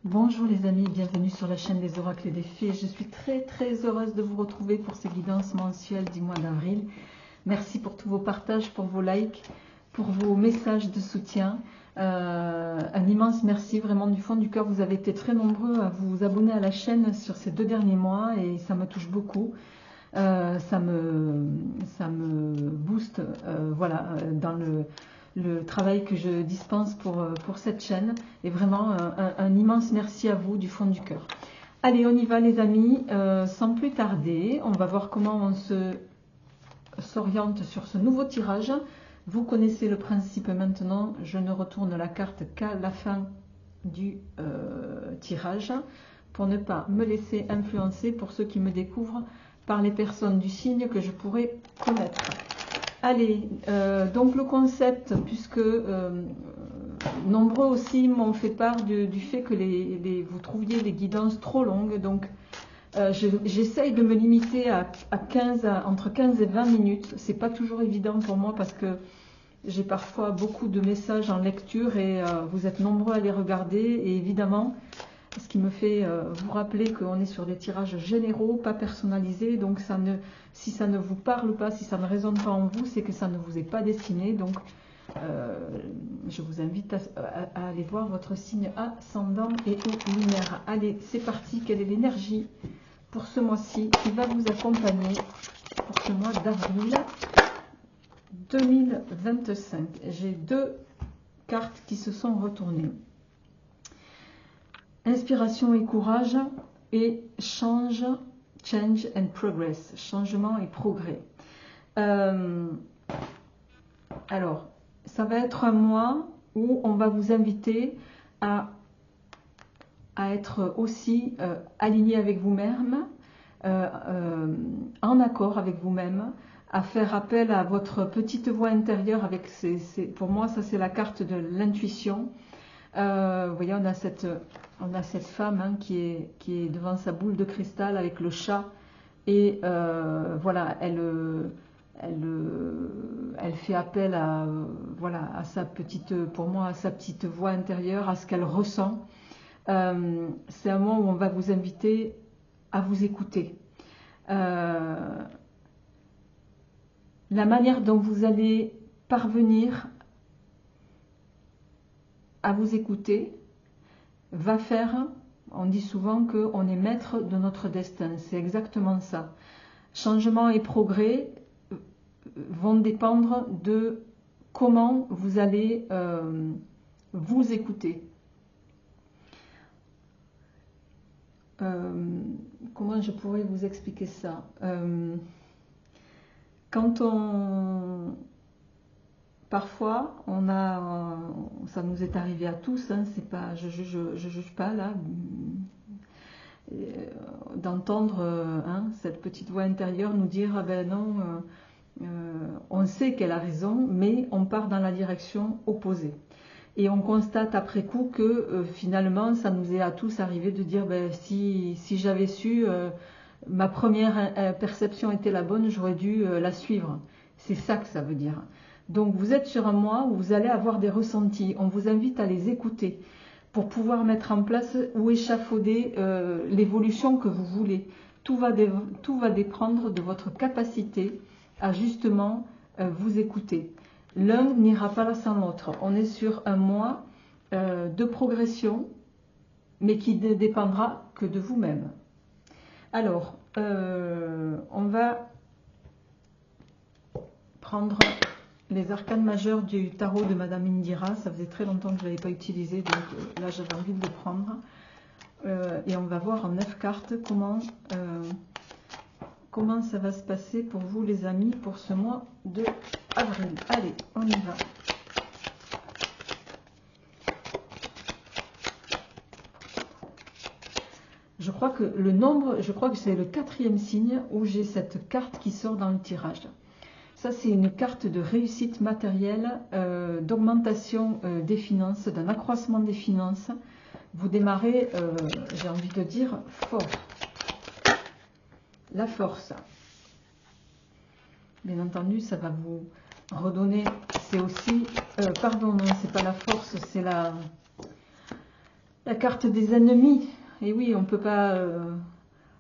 Bonjour les amis, bienvenue sur la chaîne des oracles et des fées. Je suis très heureuse de vous retrouver pour ces guidances mensuelles du mois d'avril. Merci pour tous vos partages, pour vos likes, pour vos messages de soutien. Un immense merci vraiment du fond du cœur. Vous avez été très nombreux à vous abonner à la chaîne sur ces 2 derniers mois et ça me touche beaucoup. Ça me booste voilà, dans le travail que je dispense pour cette chaîne. Et vraiment un immense merci à vous du fond du cœur. Allez, on y va les amis, sans plus tarder. On va voir comment on s'oriente sur ce nouveau tirage. Vous connaissez le principe maintenant. Je ne retourne la carte qu'à la fin du tirage pour ne pas me laisser influencer pour ceux qui me découvrent par les personnes du signe que je pourrais connaître. Allez, donc le concept, puisque nombreux aussi m'ont fait part du fait que vous trouviez les guidances trop longues, donc j'essaye de me limiter entre 15 et 20 minutes. C'est pas toujours évident pour moi parce que j'ai parfois beaucoup de messages en lecture et vous êtes nombreux à les regarder et évidemment, ce qui me fait vous rappeler qu'on est sur des tirages généraux, pas personnalisés. Donc si ça ne vous parle pas, si ça ne résonne pas en vous, c'est que ça ne vous est pas destiné. Donc je vous invite à aller voir votre signe ascendant et ou lunaire. Allez, c'est parti. Quelle est l'énergie pour ce mois-ci qui va vous accompagner pour ce mois d'avril 2025? J'ai 2 cartes qui se sont retournées. Inspiration et courage et change and progress, changement et progrès. Alors, ça va être un mois où on va vous inviter à être aussi aligné avec vous-même, en accord avec vous-même, à faire appel à votre petite voix intérieure. Pour moi, ça c'est la carte de l'intuition. Vous voyez, on a cette femme hein, qui est devant sa boule de cristal avec le chat et voilà, elle fait appel à sa petite, pour moi, à sa petite voix intérieure, à ce qu'elle ressent. C'est un moment où on va vous inviter à vous écouter. La manière dont vous allez parvenir à vous écouter va faire, on dit souvent qu'on est maître de notre destin, c'est exactement ça. Changement et progrès vont dépendre de comment vous allez vous écouter. Comment je pourrais vous expliquer ça? Parfois, ça nous est arrivé à tous, hein, c'est pas, je juge pas là, d'entendre cette petite voix intérieure nous dire ah ben non, on sait qu'elle a raison, mais on part dans la direction opposée. Et on constate après coup que finalement, ça nous est à tous arrivé de dire ben, si j'avais su, ma première perception était la bonne, j'aurais dû la suivre. C'est ça que ça veut dire. Donc vous êtes sur un mois où vous allez avoir des ressentis. On vous invite à les écouter pour pouvoir mettre en place ou échafauder l'évolution que vous voulez. Tout va dépendre de votre capacité à justement vous écouter. L'un n'ira pas sans l'autre. On est sur un mois de progression, mais qui ne dépendra que de vous-même. Alors, on va prendre les arcanes majeurs du tarot de Madame Indira. Ça faisait très longtemps que je ne l'avais pas utilisé, donc là j'avais envie de le prendre. Et on va voir en 9 cartes comment ça va se passer pour vous les amis pour ce mois de avril. Allez, on y va. Je crois que c'est le 4e signe où j'ai cette carte qui sort dans le tirage. Ça, c'est une carte de réussite matérielle, d'augmentation des finances, d'un accroissement des finances. Vous démarrez, j'ai envie de dire, fort. La force. Bien entendu, ça va vous redonner, c'est aussi, pardon, non, c'est pas la force, c'est la La carte des ennemis. Et oui, on ne peut pas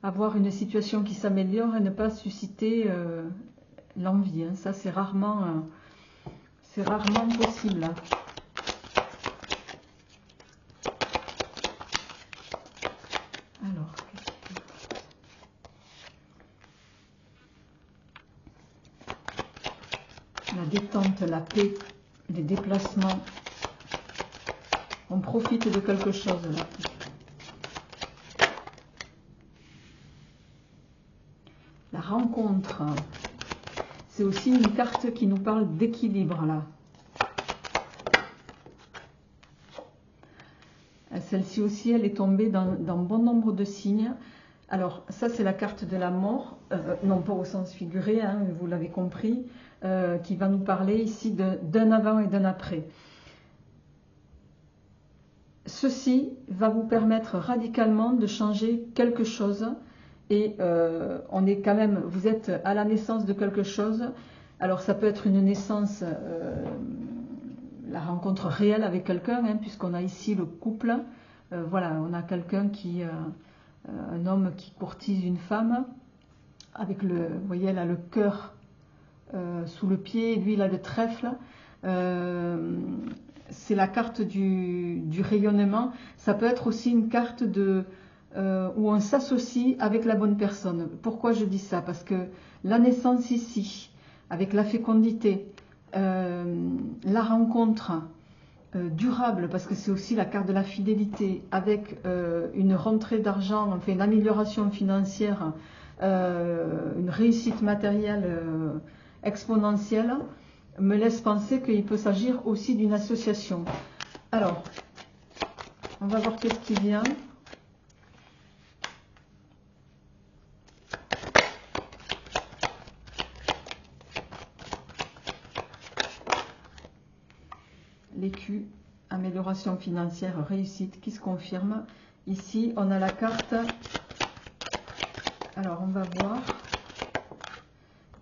avoir une situation qui s'améliore et ne pas susciter l'envie. Hein. Ça, c'est rarement possible. Hein. Alors, qu'est-ce qu'il y a? La détente, la paix, les déplacements. On profite de quelque chose là. La rencontre. C'est aussi une carte qui nous parle d'équilibre là. Celle-ci aussi, elle est tombée dans bon nombre de signes. Alors, ça, c'est la carte de la mort, non pas au sens figuré, hein, vous l'avez compris, qui va nous parler ici d'un avant et d'un après. Ceci va vous permettre radicalement de changer quelque chose et on est quand même, vous êtes à la naissance de quelque chose. Alors, ça peut être une naissance, la rencontre réelle avec quelqu'un, hein, puisqu'on a ici le couple. Voilà, on a quelqu'un qui, un homme qui courtise une femme, avec le, vous voyez, elle a le cœur sous le pied, et lui il a le trèfle. C'est la carte du rayonnement. Ça peut être aussi une carte où on s'associe avec la bonne personne. Pourquoi je dis ça? Parce que la naissance ici, avec la fécondité, la rencontre durable, parce que c'est aussi la carte de la fidélité, avec une rentrée d'argent, enfin une amélioration financière, une réussite matérielle exponentielle, me laisse penser qu'il peut s'agir aussi d'une association. Alors, on va voir qu'est-ce qui vient. L'écu, amélioration financière, réussite, qui se confirme. Ici, on a la carte. Alors, on va voir.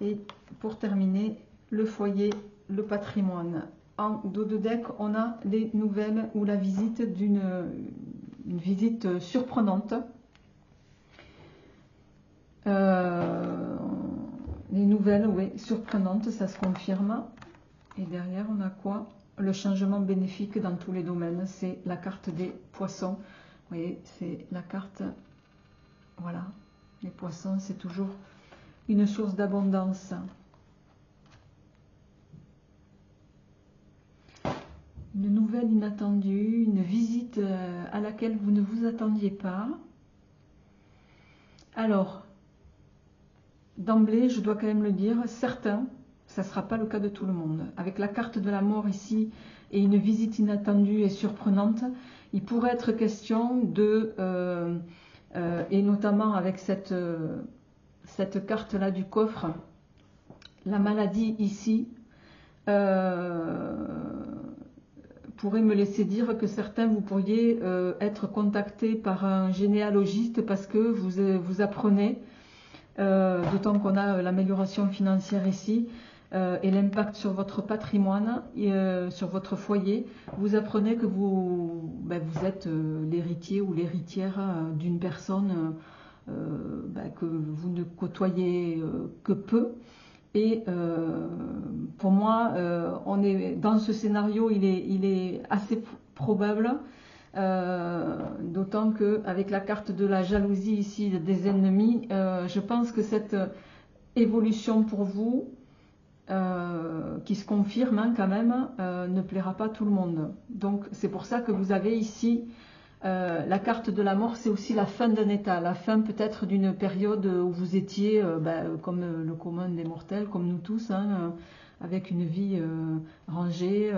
Et pour terminer, le foyer, le patrimoine. En dos de deck, on a les nouvelles ou la visite d'une visite surprenante. Les nouvelles, oui, surprenantes, ça se confirme. Et derrière, on a quoi? Le changement bénéfique dans tous les domaines. C'est la carte des poissons. Vous voyez, c'est la carte, voilà. Les poissons, c'est toujours une source d'abondance. Une nouvelle inattendue, une visite à laquelle vous ne vous attendiez pas. Alors, d'emblée, je dois quand même le dire, certains, ça ne sera pas le cas de tout le monde. Avec la carte de la mort ici et une visite inattendue et surprenante, il pourrait être question de, et notamment avec cette carte-là du coffre, la maladie ici, pourrait me laisser dire que certains, vous pourriez être contactés par un généalogiste parce que vous apprenez, d'autant qu'on a l'amélioration financière ici, et l'impact sur votre patrimoine, et, sur votre foyer, vous apprenez que vous êtes l'héritier ou l'héritière d'une personne que vous ne côtoyez que peu. Et pour moi, on est dans ce scénario, il est assez probable, d'autant qu'avec la carte de la jalousie ici des ennemis, je pense que cette évolution pour vous, qui se confirme hein, quand même, ne plaira pas à tout le monde. Donc c'est pour ça que vous avez ici la carte de la mort, c'est aussi la fin d'un état, la fin peut-être d'une période où vous étiez comme le commun des mortels, comme nous tous, hein, avec une vie rangée,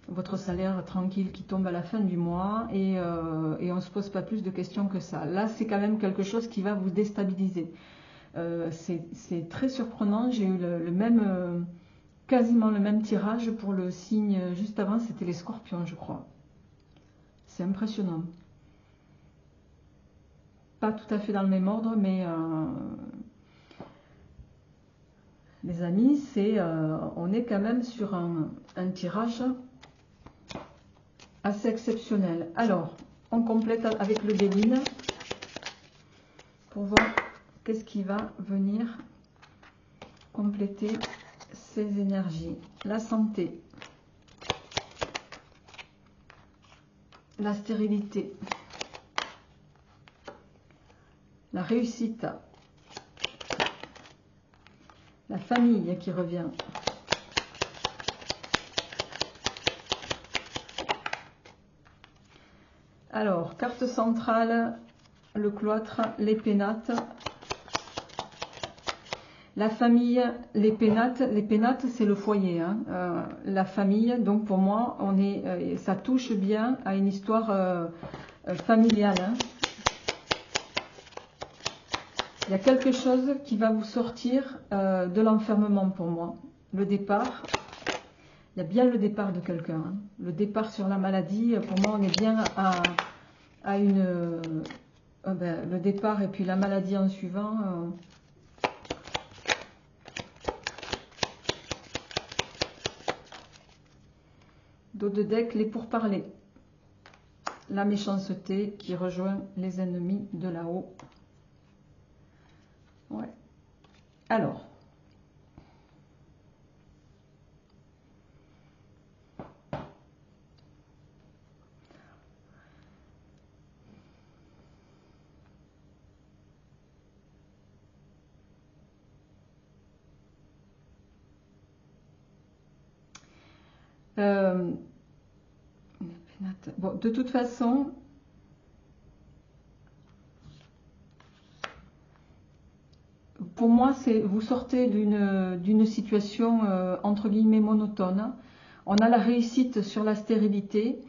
votre salaire tranquille qui tombe à la fin du mois et on ne se pose pas plus de questions que ça. Là, c'est quand même quelque chose qui va vous déstabiliser. C'est très surprenant, j'ai eu quasiment le même tirage pour le signe juste avant, c'était les scorpions, je crois. C'est impressionnant. Pas tout à fait dans le même ordre, mais les amis, on est quand même sur un tirage assez exceptionnel. Alors, On complète avec le Béline pour voir qu'est-ce qui va venir compléter ces énergies. La santé, la stérilité, la réussite, la famille qui revient. Alors, carte centrale, le cloître, les pénates, la famille, les pénates c'est le foyer, hein. La famille, donc pour moi, ça touche bien à une histoire familiale. Hein. Il y a quelque chose qui va vous sortir de l'enfermement pour moi. Le départ, il y a bien le départ de quelqu'un. Hein. Le départ sur la maladie, pour moi, on est bien à une... le départ et puis la maladie en suivant... Dos de deck, les pourparlers. La méchanceté qui rejoint les ennemis de là-haut. Ouais. Alors. Bon, de toute façon, pour moi, vous sortez d'une situation entre guillemets monotone. On a la réussite sur la stérilité,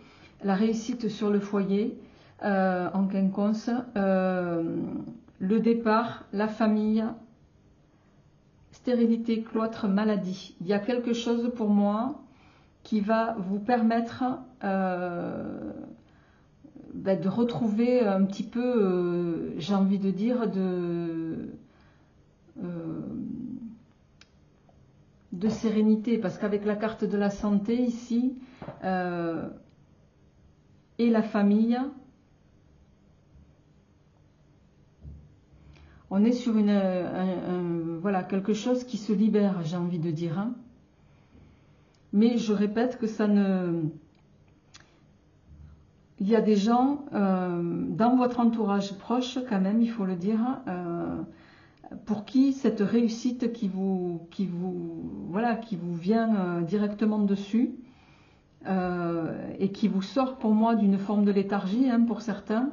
la réussite sur le foyer en quinconce, le départ, la famille, stérilité, cloître, maladie. Il y a quelque chose pour moi qui va vous permettre de retrouver un petit peu, j'ai envie de dire, de sérénité, parce qu'avec la carte de la santé ici, et la famille, on est sur voilà, quelque chose qui se libère, j'ai envie de dire. Hein. Mais je répète que ça ne... Il y a des gens dans votre entourage proche, quand même, il faut le dire, pour qui cette réussite qui vous vient directement dessus et qui vous sort pour moi d'une forme de léthargie, hein, pour certains,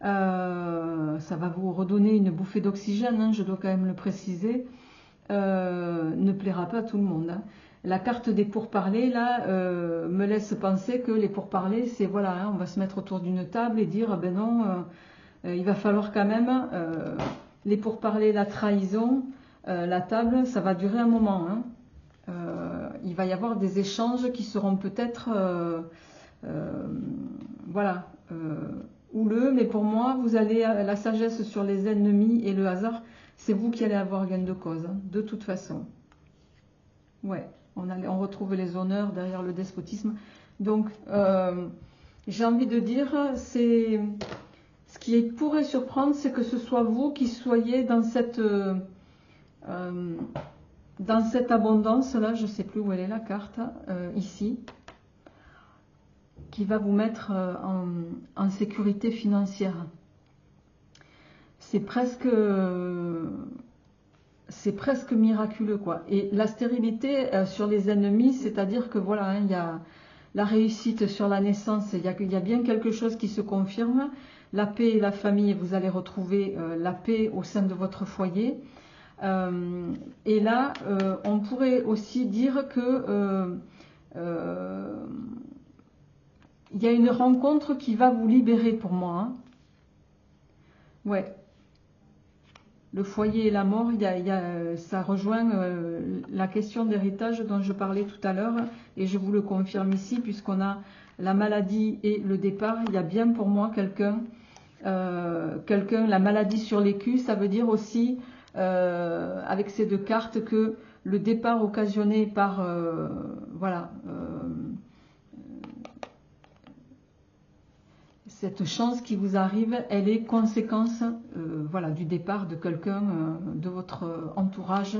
ça va vous redonner une bouffée d'oxygène, hein, je dois quand même le préciser, ne plaira pas à tout le monde. Hein. La carte des pourparlers, là, me laisse penser que les pourparlers, c'est voilà, hein, on va se mettre autour d'une table et dire, ben non, il va falloir quand même, les pourparlers, la trahison, la table, ça va durer un moment. Hein. Il va y avoir des échanges qui seront peut-être, voilà, houleux, mais pour moi, vous allez, la sagesse sur les ennemis et le hasard, c'est vous qui allez avoir gain de cause, hein, de toute façon. Ouais. On retrouve les honneurs derrière le despotisme. Donc, j'ai envie de dire, ce qui pourrait surprendre, c'est que ce soit vous qui soyez dans cette abondance-là, je ne sais plus où elle est la carte, ici, qui va vous mettre en sécurité financière. C'est presque miraculeux, quoi. Et la stérilité sur les ennemis, c'est-à-dire que voilà, hein, il y a la réussite sur la naissance, il y a bien quelque chose qui se confirme. La paix et la famille, vous allez retrouver la paix au sein de votre foyer. Et là, on pourrait aussi dire que il y a une rencontre qui va vous libérer pour moi. Hein. Ouais. Le foyer et la mort, ça rejoint la question d'héritage dont je parlais tout à l'heure, et je vous le confirme ici, puisqu'on a la maladie et le départ. Il y a bien pour moi quelqu'un, la maladie sur l'écu, ça veut dire aussi, avec ces deux cartes, que le départ occasionné par, voilà, Cette chance qui vous arrive, elle est conséquence voilà, du départ de quelqu'un de votre entourage.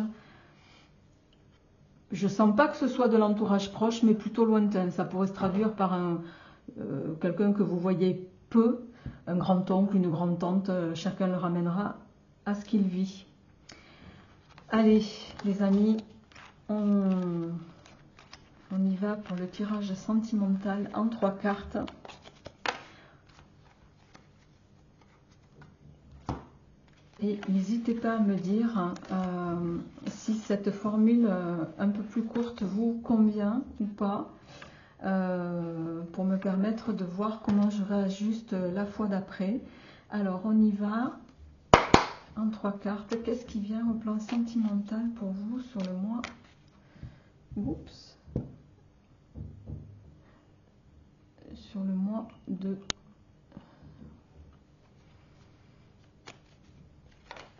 Je ne sens pas que ce soit de l'entourage proche, mais plutôt lointain. Ça pourrait se traduire par quelqu'un que vous voyez peu, un grand-oncle, une grande-tante, chacun le ramènera à ce qu'il vit. Allez, les amis, on y va pour le tirage sentimental en 3 cartes. Et n'hésitez pas à me dire si cette formule un peu plus courte vous convient ou pas, pour me permettre de voir comment je réajuste la fois d'après. Alors on y va en 3 cartes. Qu'est-ce qui vient au plan sentimental pour vous sur le mois sur le mois de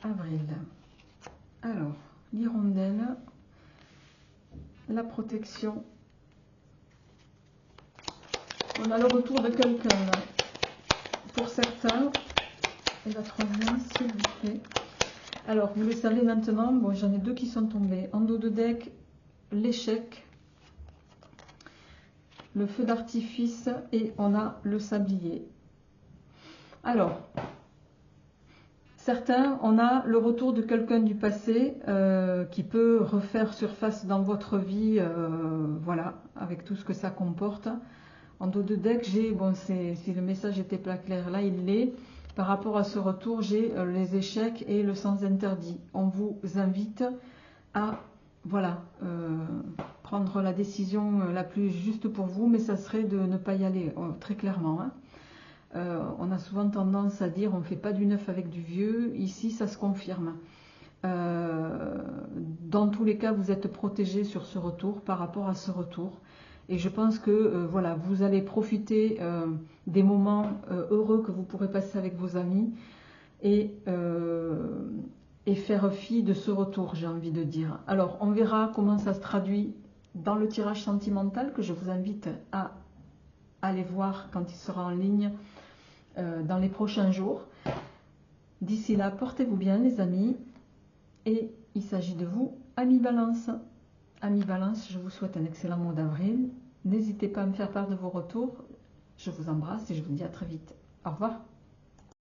avril. Alors, l'hirondelle, la protection. On a le retour de quelqu'un pour certains. Et la troisième, s'il vous plaît. Alors, vous le savez maintenant, bon, j'en ai 2 qui sont tombés. En dos de deck, l'échec, le feu d'artifice et on a le sablier. Alors, certains, on a le retour de quelqu'un du passé qui peut refaire surface dans votre vie, voilà, avec tout ce que ça comporte. En dos de deck, j'ai, bon, si le message était pas clair, là il l'est. Par rapport à ce retour, j'ai les échecs et le sens interdit. On vous invite à, voilà, prendre la décision la plus juste pour vous, mais ça serait de ne pas y aller, très clairement, hein. On a souvent tendance à dire on ne fait pas du neuf avec du vieux. Ici, ça se confirme. Dans tous les cas, vous êtes protégé sur ce retour par rapport à ce retour. Et je pense que voilà, vous allez profiter des moments heureux que vous pourrez passer avec vos amis et faire fi de ce retour, j'ai envie de dire. Alors, on verra comment ça se traduit dans le tirage sentimental que je vous invite à aller voir quand il sera en ligne dans les prochains jours. D'ici là, portez-vous bien les amis, et il s'agit de vous, amis Balance. Amis Balance, je vous souhaite un excellent mois d'avril. N'hésitez pas à me faire part de vos retours. Je vous embrasse et je vous dis à très vite. Au revoir.